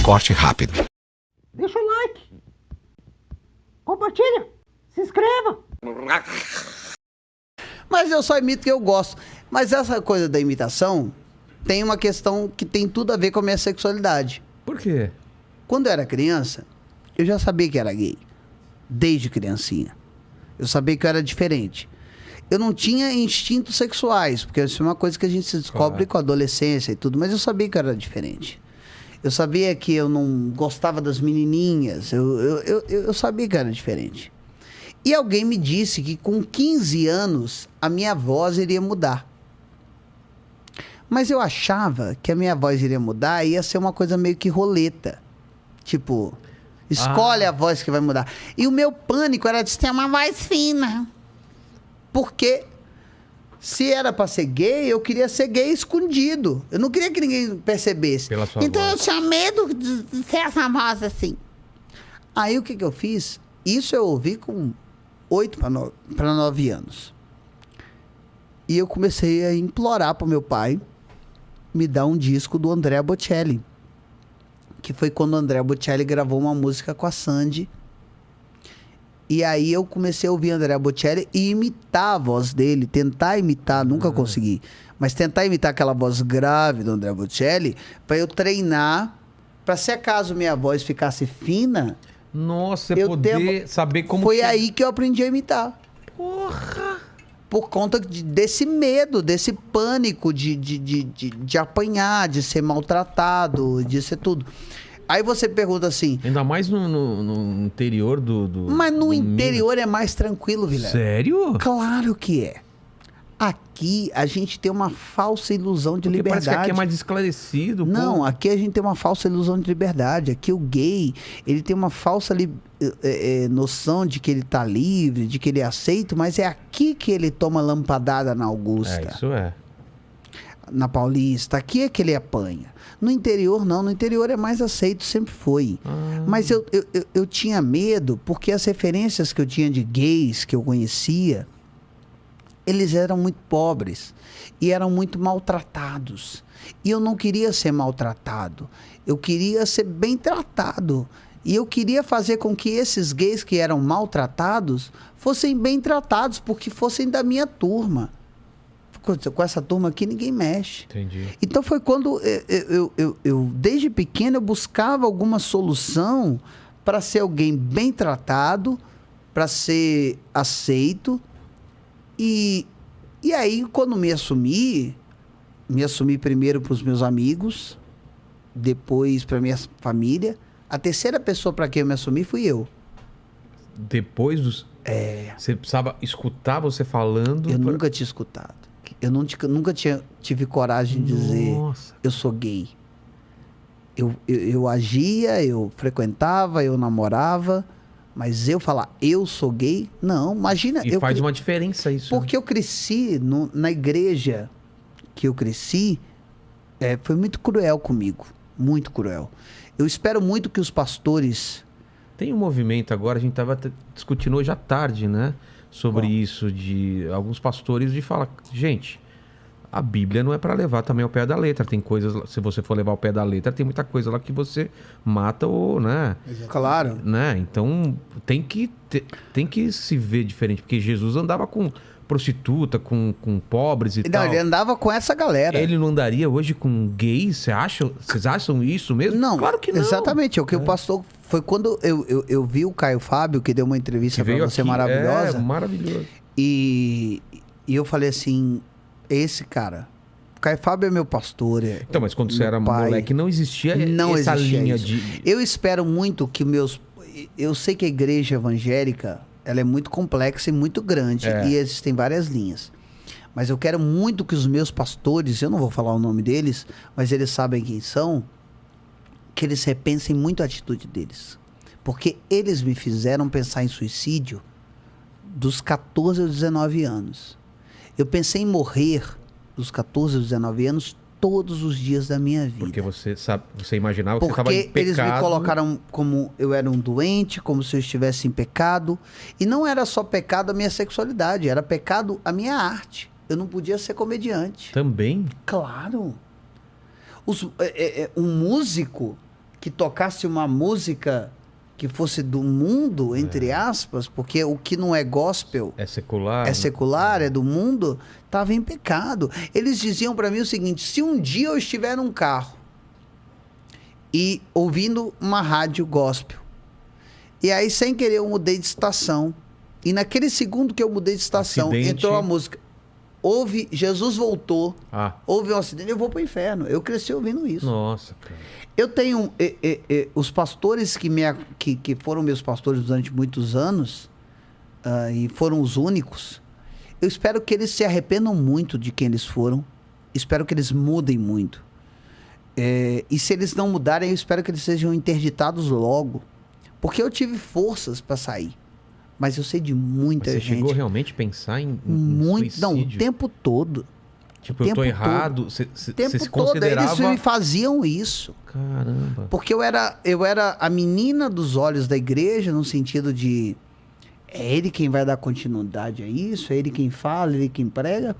forte e rápido. Deixa o like. Compartilha. Se inscreva. Mas eu só imito que eu gosto. Mas essa coisa da imitação tem uma questão que tem tudo a ver com a minha sexualidade. Por quê? Quando eu era criança, eu já sabia que era gay. Desde criancinha. Eu sabia que eu era diferente. Eu não tinha instintos sexuais, porque isso é uma coisa que a gente se descobre com a adolescência e tudo, mas eu sabia que eu era diferente. Eu sabia que eu não gostava das menininhas, eu sabia que eu era diferente. E alguém me disse que com 15 anos a minha voz iria mudar. Mas eu achava que a minha voz iria mudar e ia ser uma coisa meio que roleta. Tipo, escolhe a voz que vai mudar. E o meu pânico era de ter uma voz fina. Porque se era pra ser gay, eu queria ser gay escondido. Eu não queria que ninguém percebesse. Então eu tinha medo de ter essa voz assim. Aí o que eu fiz? Isso eu ouvi com 8 para 9 anos. E eu comecei a implorar pro meu pai me dar um disco do Andrea Bocelli. Que foi quando o Andrea Bocelli gravou uma música com a Sandy. E aí eu comecei a ouvir Andrea Bocelli e imitar a voz dele, tentar imitar, nunca consegui, mas tentar imitar aquela voz grave do Andrea Bocelli para eu treinar, para se acaso minha voz ficasse fina... Nossa, você poder saber como... Foi aí que eu aprendi a imitar. Porra! Por conta desse medo, desse pânico de apanhar, de ser maltratado, de ser tudo. Aí você pergunta assim... Ainda mais no interior do... Mas no interior é mais tranquilo, Vilela. Sério? Claro que é. Aqui a gente tem uma falsa ilusão de liberdade. Parece que aqui é mais esclarecido. Não, aqui a gente tem uma falsa ilusão de liberdade. Aqui o gay, ele tem uma falsa noção de que ele tá livre, de que ele é aceito, mas é aqui que ele toma lampadada na Augusta. É, isso é. Na Paulista, aqui é que ele apanha. No interior, não. No interior é mais aceito, sempre foi. Mas eu tinha medo, porque as referências que eu tinha de gays, que eu conhecia, eles eram muito pobres e eram muito maltratados. E eu não queria ser maltratado. Eu queria ser bem tratado. E eu queria fazer com que esses gays que eram maltratados fossem bem tratados, porque fossem da minha turma. Com essa turma aqui ninguém mexe. Entendi. Então foi quando eu desde pequeno, eu buscava alguma solução para ser alguém bem tratado, para ser aceito. E aí, quando me assumi primeiro para os meus amigos, depois para minha família. A terceira pessoa para quem eu me assumi fui eu. Depois dos... Você precisava escutar você falando... Eu nunca tinha escutado. Eu nunca tive coragem de dizer, eu sou gay. Eu agia, eu frequentava, eu namorava, mas eu falar, eu sou gay? Não, imagina... E faz uma diferença isso. Porque eu cresci na igreja que eu cresci, foi muito cruel comigo. Muito cruel. Eu espero muito que os pastores... Tem um movimento agora, a gente estava discutindo hoje à tarde, né? Sobre isso, de alguns pastores de falar, gente, a Bíblia não é para levar também ao pé da letra. Tem coisas, se você for levar ao pé da letra, tem muita coisa lá que você mata ou, né? Claro. Né? Então, tem que se ver diferente, porque Jesus andava com prostituta, com pobres e tal. Não, ele andava com essa galera. Ele não andaria hoje com gays? Vocês acham isso mesmo? Não, claro que não. Exatamente. O que o pastor... Foi quando eu vi o Caio Fábio, que deu uma entrevista pra você aqui, maravilhosa. Maravilhoso. E eu falei assim, esse cara... O Caio Fábio é meu pastor. Então, mas quando você era moleque, não existia essa linha de... Eu espero muito que meus... Eu sei que a igreja evangélica, ela é muito complexa e muito grande. E existem várias linhas. Mas eu quero muito que os meus pastores, eu não vou falar o nome deles, mas eles sabem quem são, que eles repensem muito a atitude deles. Porque eles me fizeram pensar em suicídio dos 14 aos 19 anos. Eu pensei em morrer dos 14 aos 19 anos todos os dias da minha vida. Porque você imaginava que você estava em pecado. Porque eles me colocaram como eu era um doente, como se eu estivesse em pecado. E não era só pecado a minha sexualidade, era pecado a minha arte. Eu não podia ser comediante. Também? Claro. Um músico que tocasse uma música que fosse do mundo, entre aspas, porque o que não é gospel É secular. é secular, é do mundo, estava em pecado. Eles diziam para mim o seguinte: se um dia eu estiver num carro e ouvindo uma rádio gospel, e aí sem querer eu mudei de estação, e naquele segundo que eu mudei de estação, Acidente. entrou a música, houve, Jesus voltou, Ah, houve um acidente, eu vou para o inferno. Eu cresci ouvindo isso. nossa, cara. Eu tenho os pastores que foram meus pastores durante muitos anos, e foram os únicos. Eu espero que eles se arrependam muito de quem eles foram. Espero que eles mudem muito. E se eles não mudarem, eu espero que eles sejam interditados logo. Porque eu tive forças para sair. Mas eu sei de muita Mas você gente. chegou realmente a pensar em Muito, não, o suicídio? tempo todo. Tipo, o eu tô tempo errado. Você O tempo se todo. considerava... Eles me faziam isso. Caramba. Porque eu era a menina dos olhos da igreja, no sentido de é ele quem vai dar continuidade a isso, é ele quem fala, é ele quem prega.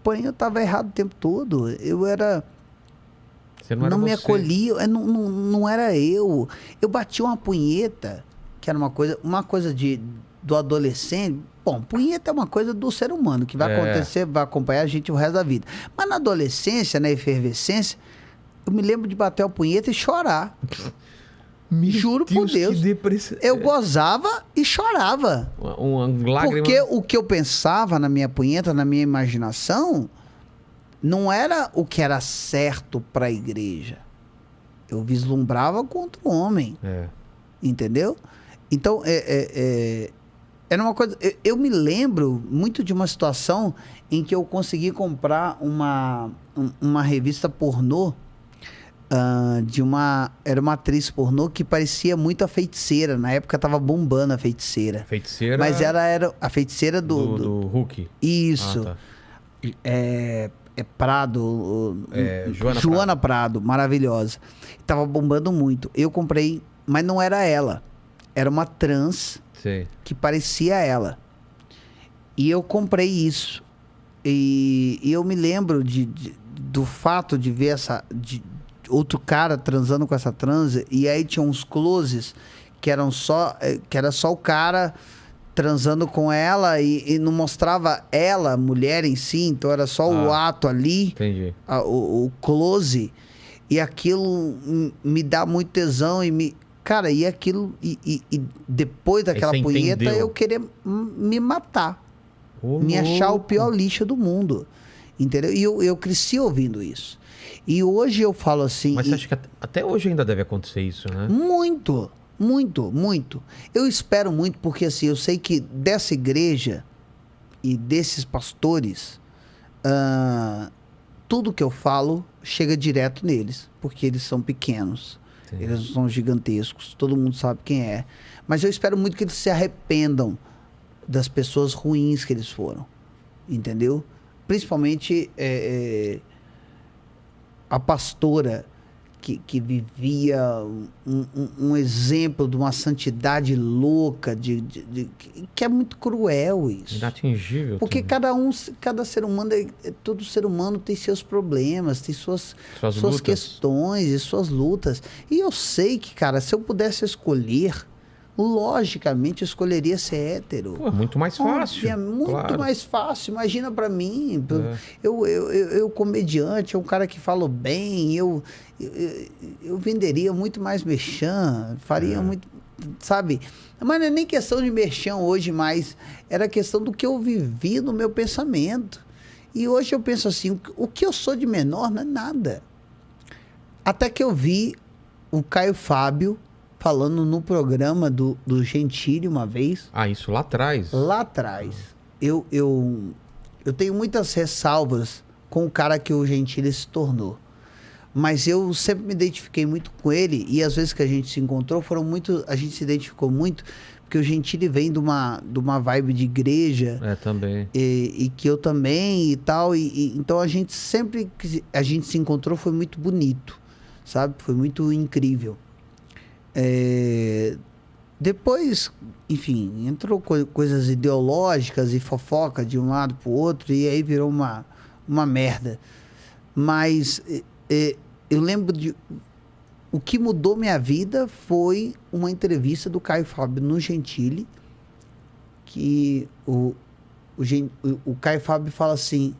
Porém, eu estava errado o tempo todo. Eu era... Você não era Não me você. acolhia, não era eu. Eu bati uma punheta, que era uma coisa do adolescente. Bom, punheta é uma coisa do ser humano, que vai acontecer, vai acompanhar a gente o resto da vida. Mas na adolescência, na efervescência, eu me lembro de bater a punheta e chorar. Meu Juro por Deus. Que depressão. Eu gozava e chorava. Uma lágrima. Porque o que eu pensava na minha punheta, na minha imaginação, não era o que era certo para a igreja. Eu vislumbrava contra o homem. Entendeu? Então, era uma coisa... Eu me lembro muito de uma situação em que eu consegui comprar uma revista pornô, era uma atriz pornô que parecia muito a Feiticeira. Na época tava bombando a Feiticeira. Feiticeira. Mas era a Feiticeira do Hulk. Isso. Ah, tá. Prado. Joana Prado, maravilhosa. Tava bombando muito. Eu comprei, mas não era ela. Era uma trans Sei. que parecia ela. E eu comprei isso. E eu me lembro do fato de ver outro cara transando com essa trans. E aí tinha uns closes que era só o cara transando com ela e não mostrava ela, mulher em si, então era só o ato ali, Entendi. o close, e aquilo me dá muito tesão cara, e aquilo, e depois daquela você punheta, entendeu. eu queria me matar, Ô, me achar o louco. pior lixo do mundo, entendeu? E eu cresci ouvindo isso. E hoje eu falo assim... Mas você acha que até hoje ainda deve acontecer isso, né? Muito, muito, muito. Eu espero muito, porque assim, eu sei que dessa igreja e desses pastores, tudo que eu falo chega direto neles, porque eles são pequenos, Sim. eles não são gigantescos, todo mundo sabe quem é. Mas eu espero muito que eles se arrependam das pessoas ruins que eles foram, entendeu? Principalmente a pastora que vivia um exemplo de uma santidade louca, que é muito cruel isso. Inatingível. Porque também. cada ser humano, todo ser humano tem seus problemas, tem suas lutas. questões e suas lutas. E eu sei que, cara, se eu pudesse escolher, logicamente eu escolheria ser hétero. Pô, é muito mais fácil. É muito claro. mais fácil. Imagina pra mim. Eu comediante, um cara que falo bem, eu venderia muito mais merchan, faria muito, sabe? Mas não é nem questão de merchan hoje mais, era questão do que eu vivi no meu pensamento. E hoje eu penso assim, o que eu sou de menor não é nada. Até que eu vi o Caio Fábio falando no programa do Gentili uma vez. Ah, isso lá atrás. Lá atrás. Eu tenho muitas ressalvas com o cara que o Gentili se tornou. Mas eu sempre me identifiquei muito com ele, e as vezes que a gente se encontrou, a gente se identificou muito, porque o Gentili vem de uma vibe de igreja. Também. E que eu também e tal. Então a gente sempre que a gente se encontrou foi muito bonito, sabe? Foi muito incrível. Depois, enfim, entrou coisas ideológicas e fofoca de um lado pro outro, e aí virou uma merda. Mas eu lembro de O que mudou minha vida foi uma entrevista do Caio Fábio no Gentili, que o Caio Fábio fala assim,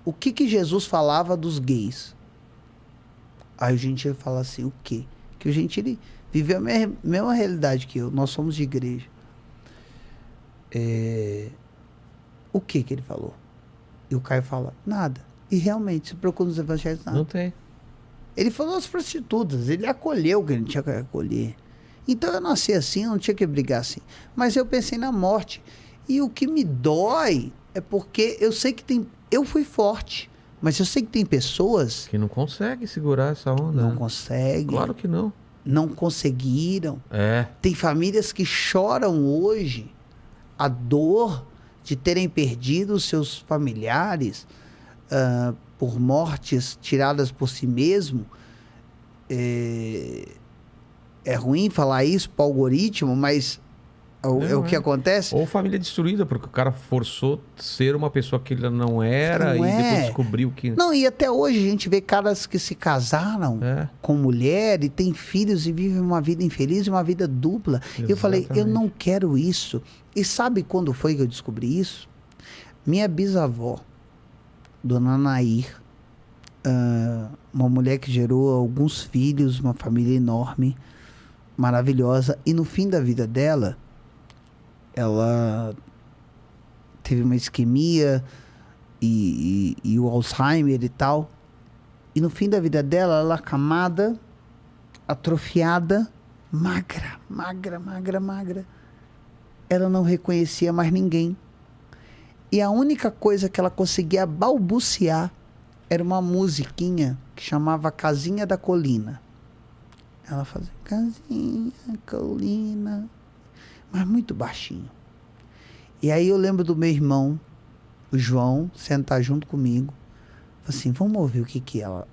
o que Jesus falava dos gays? Aí o Gentili fala assim, o quê? Que o Gentili viveu a mesma realidade que eu, nós somos de igreja. O que ele falou? E o Caio fala, nada. E realmente, se procura nos evangelhos, nada. Não tem. Ele falou às prostitutas, ele acolheu o que ele tinha que acolher. Então eu nasci assim, eu não tinha que brigar assim. Mas eu pensei na morte. E o que me dói é porque eu sei que eu fui forte, mas eu sei que tem pessoas Que não consegue segurar essa onda. não né? conseguem, Claro que não. não conseguiram. É. Tem famílias que choram hoje a dor de terem perdido os seus familiares por mortes tiradas por si mesmo. É ruim falar isso para o algoritmo, mas é o que acontece. Ou família destruída, porque o cara forçou ser uma pessoa que ele não era Não e é. depois descobriu que... Não, e até hoje a gente vê caras que se casaram com mulher e têm filhos e vivem uma vida infeliz e uma vida dupla. Eu falei, eu Exatamente. não quero isso. E sabe quando foi que eu descobri isso? Minha bisavó, Dona Nair, uma mulher que gerou alguns filhos, uma família enorme, maravilhosa, e no fim da vida dela, ela teve uma isquemia e o Alzheimer e tal. E no fim da vida dela, ela acamada, atrofiada, magra. Ela não reconhecia mais ninguém. E a única coisa que ela conseguia balbuciar era uma musiquinha que chamava Casinha da Colina. Ela fazia Casinha, Colina, mas muito baixinho. E aí eu lembro do meu irmão, o João, sentar junto comigo. Falei assim, vamos ouvir o que ela...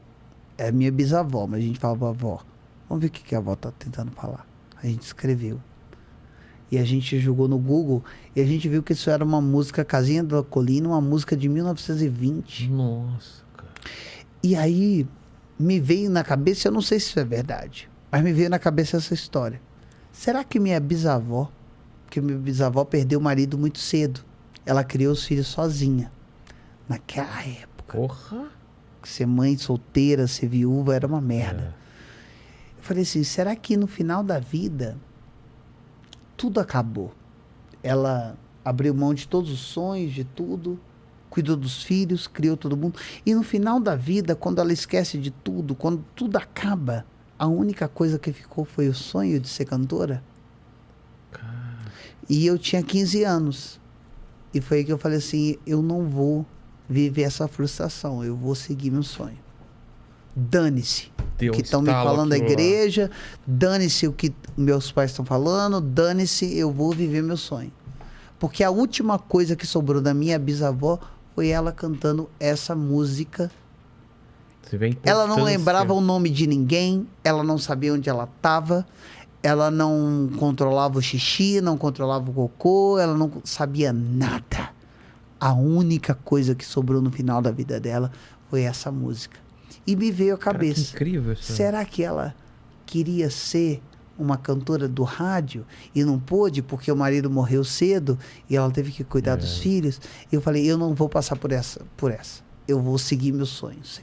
É minha bisavó, mas a gente fala pra avó. Vamos ver o que a avó tá tentando falar. A gente escreveu. E a gente jogou no Google e a gente viu que isso era uma música, Casinha da Colina, uma música de 1920. Nossa, cara. E aí me veio na cabeça, eu não sei se isso é verdade, mas me veio na cabeça essa história. Será que minha bisavó, porque minha bisavó perdeu o marido muito cedo, ela criou os filhos sozinha, naquela época. Porra. Ser mãe solteira, ser viúva era uma merda. Eu falei assim, será que no final da vida tudo acabou? Ela abriu mão de todos os sonhos, de tudo, cuidou dos filhos, criou todo mundo. E no final da vida, quando ela esquece de tudo, quando tudo acaba, a única coisa que ficou foi o sonho de ser cantora. E eu tinha 15 anos. E foi aí que eu falei assim, eu não vou viver essa frustração, eu vou seguir meu sonho. Dane-se Deu o que um estão me estalo falando da aquilo lá. igreja, dane-se o que meus pais estão falando, dane-se, eu vou viver meu sonho. Porque a última coisa que sobrou da minha bisavó foi ela cantando essa música. Você vê a Ela não importância. lembrava o nome de ninguém, ela não sabia onde ela estava, ela não controlava o xixi, não controlava o cocô, ela não sabia nada. A única coisa que sobrou no final da vida dela foi essa música. E me veio à Cara, que cabeça. incrível isso. Será que ela queria ser uma cantora do rádio e não pôde porque o marido morreu cedo e ela teve que cuidar dos filhos? Eu falei, eu não vou passar por essa. Eu vou seguir meus sonhos.